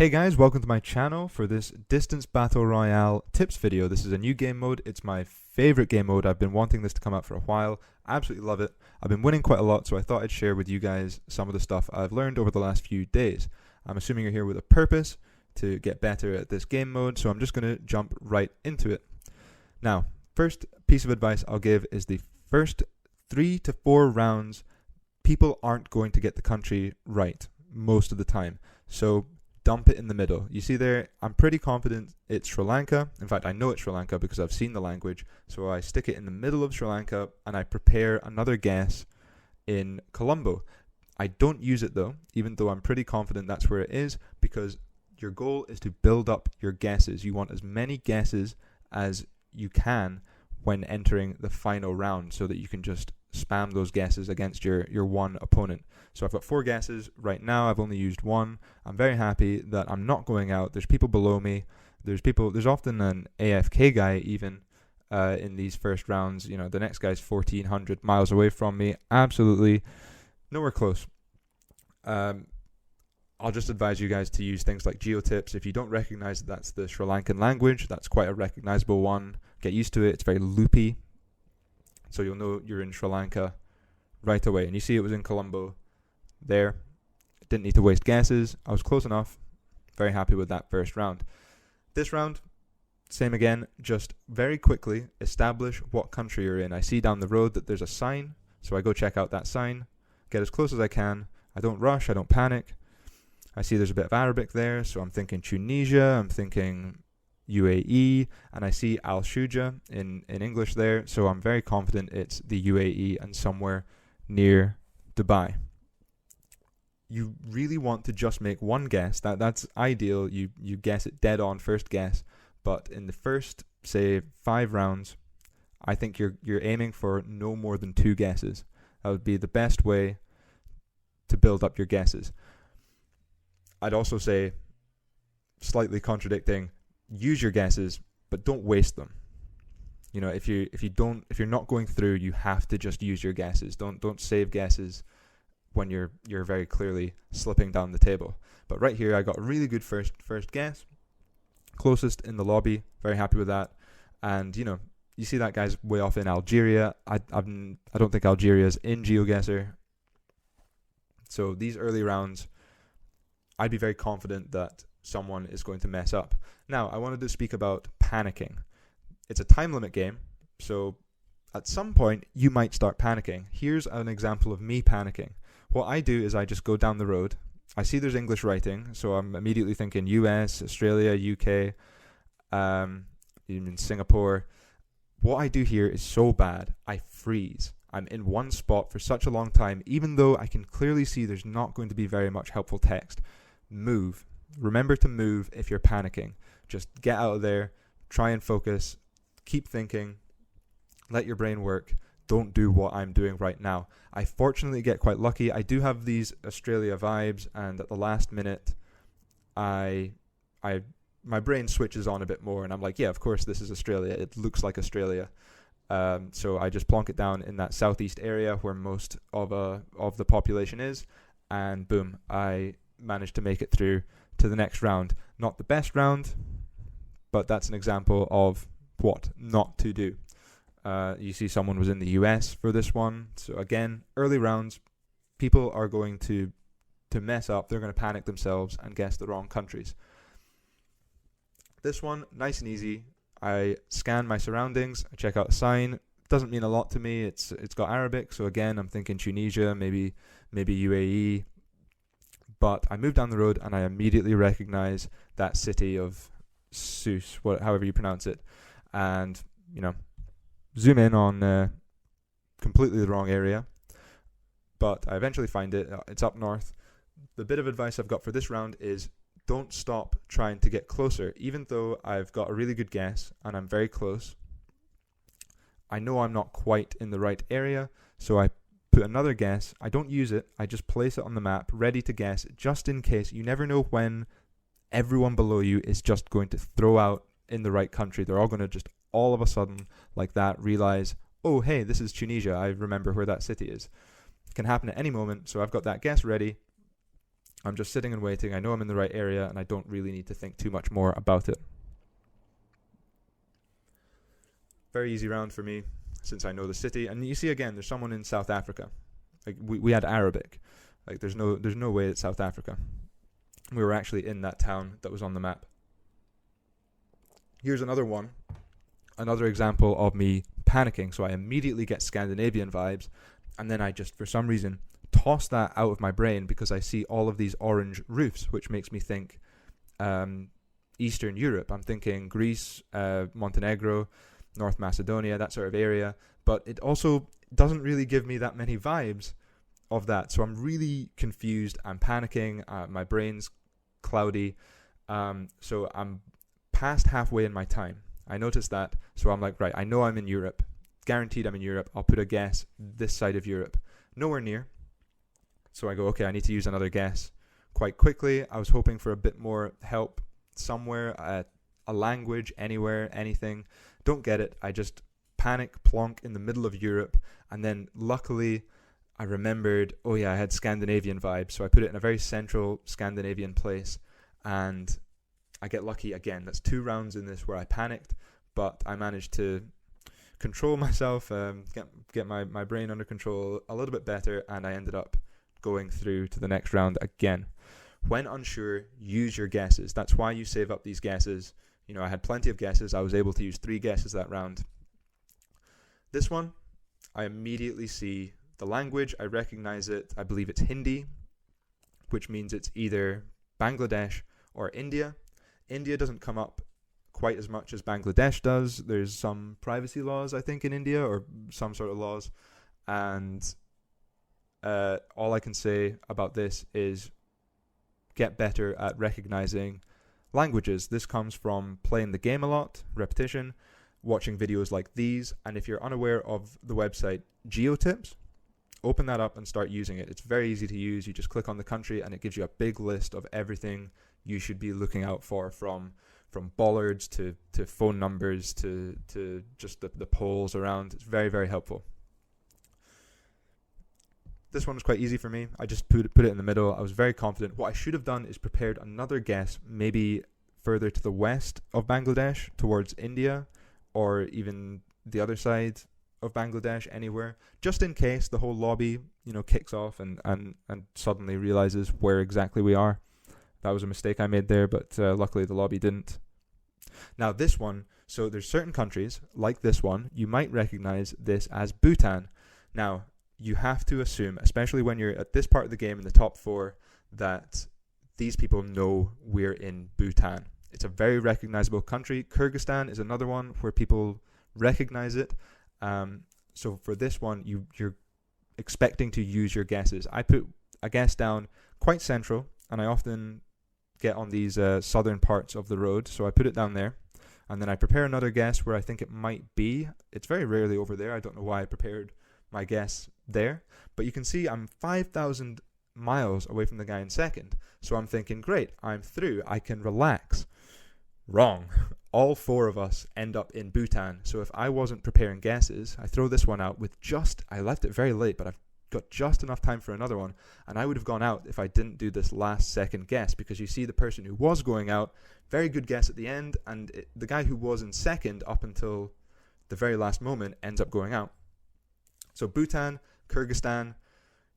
Hey guys, welcome to my channel for this Distance Battle Royale tips video. This is a new game mode. It's my favorite game mode. I've been wanting this to come out for a while. I absolutely love it. I've been winning quite a lot, so I thought I'd share with you guys some of the stuff I've learned over the last few days. I'm assuming you're here with a purpose to get better at this game mode, so I'm just going to jump right into it. Now, first piece of advice I'll give is the first 3 to 4 rounds, people aren't going to get the country right most of the time. So dump it in the middle. You see there, I'm pretty confident it's Sri Lanka. In fact, I know it's Sri Lanka because I've seen the language. So I stick it in the middle of Sri Lanka and I prepare another guess in Colombo. I don't use it though, even though I'm pretty confident that's where it is, because your goal is to build up your guesses. You want as many guesses as you can when entering the final round so that you can just spam those guesses against your one opponent. So I've got 4 guesses right now. I've only used 1. I'm very happy that I'm not going out. There's people below me. There's often an AFK guy even in these first rounds. You know, the next guy's 1,400 miles away from me. Absolutely nowhere close. I'll just advise you guys to use things like geotips. If you don't recognize that that's the Sri Lankan language, that's quite a recognizable one. Get used to it. It's very loopy. So you'll know you're in Sri Lanka right away. And you see it was in Colombo there. Didn't need to waste guesses. I was close enough. Very happy with that first round. This round, same again. Just very quickly establish what country you're in. I see down the road that there's a sign. So I go check out that sign. Get as close as I can. I don't rush. I don't panic. I see there's a bit of Arabic there. So I'm thinking Tunisia. I'm thinking UAE, and I see Al Shuja in English there, so I'm very confident it's the UAE and somewhere near Dubai. You really want to just make one guess. That's ideal. You guess it dead on first guess, but in the first, say, 5 rounds, I think you're aiming for no more than 2 guesses. That would be the best way to build up your guesses. I'd also say, slightly contradicting, use your guesses, but don't waste them. You know, if you're not going through, you have to just use your guesses. Don't save guesses when you're very clearly slipping down the table. But right here, I got a really good first guess, closest in the lobby. Very happy with that. And you know, you see that guy's way off in Algeria. I don't think Algeria's in Geoguessr. So these early rounds, I'd be very confident that someone is going to mess up. Now, I wanted to speak about panicking. It's a time limit game, so at some point you might start panicking. Here's an example of me panicking. What I do is I just go down the road. I see there's English writing, so I'm immediately thinking US, Australia, UK, even Singapore. What I do here is so bad, I freeze. I'm in one spot for such a long time, even though I can clearly see there's not going to be very much helpful text. Move. Remember to move if you're panicking. Just get out of there, try and focus, keep thinking, let your brain work. Don't do what I'm doing right now. I fortunately get quite lucky. I do have these Australia vibes, and at the last minute, my brain switches on a bit more, and I'm like, yeah, of course this is Australia. It looks like Australia. So I just plonk it down in that southeast area where most of the population is, and boom, I managed to make it through to the next round. Not the best round, but that's an example of what not to do. You see someone was in the US for this one. So again, early rounds, people are going to mess up. They're going to panic themselves and guess the wrong countries. This one, nice and easy. I scan my surroundings. I check out a sign. Doesn't mean a lot to me. It's got Arabic. So again, I'm thinking Tunisia, maybe UAE. But I move down the road and I immediately recognize that city of Sousse, however you pronounce it. And, you know, zoom in on completely the wrong area. But I eventually find it. It's up north. The bit of advice I've got for this round is don't stop trying to get closer. Even though I've got a really good guess and I'm very close, I know I'm not quite in the right area. So I put another guess. I don't use it. I just place it on the map, ready to guess, just in case. You never know when everyone below you is just going to throw out in the right country. They're all going to just all of a sudden, like that, realize, oh, hey, this is Tunisia. I remember where that city is. It can happen at any moment. So I've got that guess ready. I'm just sitting and waiting. I know I'm in the right area, and I don't really need to think too much more about it. Very easy round for me, since I know the city. And you see again, there's someone in South Africa. Like we had Arabic. Like there's no way it's South Africa. We were actually in that town that was on the map. Here's another one. Another example of me panicking. So I immediately get Scandinavian vibes, and then I just, for some reason, toss that out of my brain because I see all of these orange roofs, which makes me think Eastern Europe. I'm thinking Greece, Montenegro, North Macedonia, that sort of area. But it also doesn't really give me that many vibes of that. So I'm really confused. I'm panicking. My brain's cloudy. So I'm past halfway in my time. I noticed that. So I'm like, right, I know I'm in Europe. Guaranteed I'm in Europe. I'll put a guess this side of Europe. Nowhere near. So I go, okay, I need to use another guess quite quickly. I was hoping for a bit more help somewhere, a language, anywhere, anything. Don't get it. I just panic plonk in the middle of Europe. And then luckily I remembered, oh yeah, I had Scandinavian vibes. So I put it in a very central Scandinavian place. And I get lucky again. That's 2 rounds in this where I panicked. But I managed to control myself, get my brain under control a little bit better. And I ended up going through to the next round again. When unsure, use your guesses. That's why you save up these guesses. You know, I had plenty of guesses. I was able to use 3 guesses that round. This one, I immediately see the language. I recognize it. I believe it's Hindi, which means it's either Bangladesh or India. India doesn't come up quite as much as Bangladesh does. There's some privacy laws, I think, in India, or some sort of laws. And all I can say about this is get better at recognizing languages. This comes from playing the game a lot, repetition, watching videos like these. And if you're unaware of the website GeoTips, open that up and start using it. It's very easy to use. You just click on the country and it gives you a big list of everything you should be looking out for, from bollards to phone numbers to just the poles around. It's very, very helpful. This one was quite easy for me. I just put it in the middle. I was very confident. What I should have done is prepared another guess, maybe further to the west of Bangladesh, towards India, or even the other side of Bangladesh, anywhere, just in case the whole lobby, kicks off and suddenly realizes where exactly we are. That was a mistake I made there, but luckily the lobby didn't. Now this one, so there's certain countries, like this one, you might recognize this as Bhutan. Now, you have to assume, especially when you're at this part of the game in the top 4, that these people know we're in Bhutan. It's a very recognizable country. Kyrgyzstan is another one where people recognize it. So for this one, you're expecting to use your guesses. I put a guess down quite central, and I often get on these southern parts of the road, so I put it down there. And then I prepare another guess where I think it might be. It's very rarely over there. I don't know why I prepared my guess there, but you can see I'm 5,000 miles away from the guy in second. So I'm thinking, great, I'm through. I can relax. Wrong. All 4 of us end up in Bhutan. So if I wasn't preparing guesses, I throw this one out with I left it very late, but I've got just enough time for another one. And I would have gone out if I didn't do this last second guess, because you see the person who was going out, very good guess at the end, and the guy who was in second up until the very last moment ends up going out. So Bhutan, Kyrgyzstan,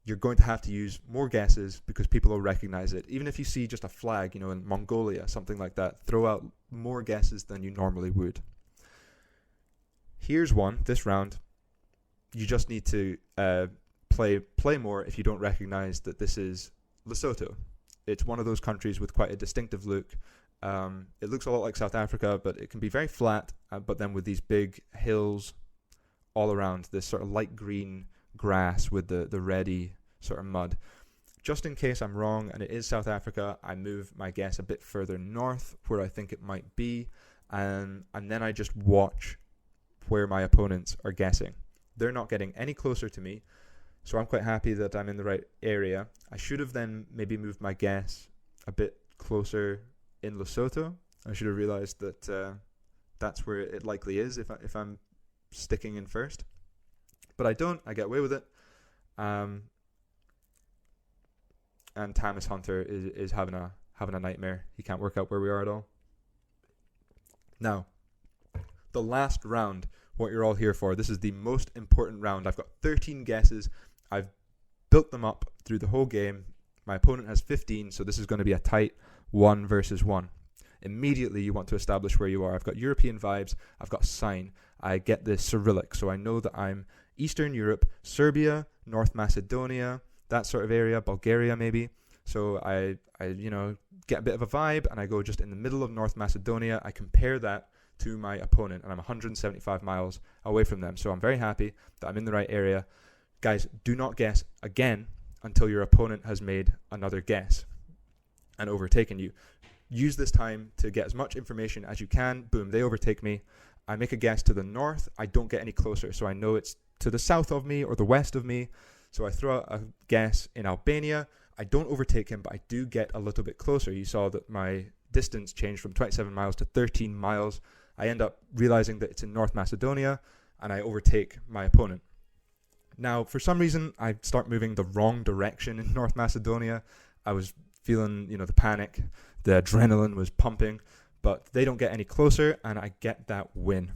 you're going to have to use more guesses because people will recognize it. Even if you see just a flag, in Mongolia, something like that, throw out more guesses than you normally would. Here's one, this round. You just need to play more if you don't recognize that this is Lesotho. It's one of those countries with quite a distinctive look. It looks a lot like South Africa, but it can be very flat, but then with these big hills all around, this sort of light green grass with the reddy sort of mud. Just in case I'm wrong and it is South Africa, I move my guess a bit further north where I think it might be, and then I just watch where my opponents are guessing. They're not getting any closer to me, so I'm quite happy that I'm in the right area. I should have then maybe moved my guess a bit closer in Lesotho. I should have realized that that's where it likely is if I'm sticking in first. But I don't. I get away with it. and Thomas Hunter is having a nightmare. He can't work out where we are at all. Now, the last round, what you're all here for. This is the most important round. I've got 13 guesses. I've built them up through the whole game. My opponent has 15, so this is going to be a tight 1 versus 1. Immediately, you want to establish where you are. I've got European vibes. I've got sign. I get the Cyrillic, so I know that I'm Eastern Europe, Serbia, North Macedonia, that sort of area, Bulgaria maybe. So I get a bit of a vibe, and I go just in the middle of North Macedonia. I compare that to my opponent, and I'm 175 miles away from them. So I'm very happy that I'm in the right area. Guys, do not guess again until your opponent has made another guess and overtaken you. Use this time to get as much information as you can. Boom, they overtake me. I make a guess to the north. I don't get any closer, so I know it's to the south of me or the west of me. So I throw out a guess in Albania. I don't overtake him, but I do get a little bit closer. You saw that my distance changed from 27 miles to 13 miles. I end up realizing that it's in North Macedonia, and I overtake my opponent. Now, for some reason, I start moving the wrong direction in North Macedonia. I was feeling, the panic. The adrenaline was pumping, but they don't get any closer, and I get that win.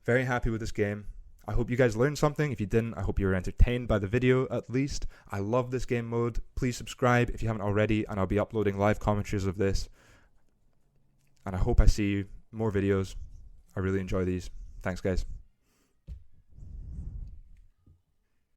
Very happy with this game. I hope you guys learned something. If you didn't, I hope you were entertained by the video at least. I love this game mode. Please subscribe if you haven't already, and I'll be uploading live commentaries of this. And I hope I see more videos. I really enjoy these. Thanks, guys.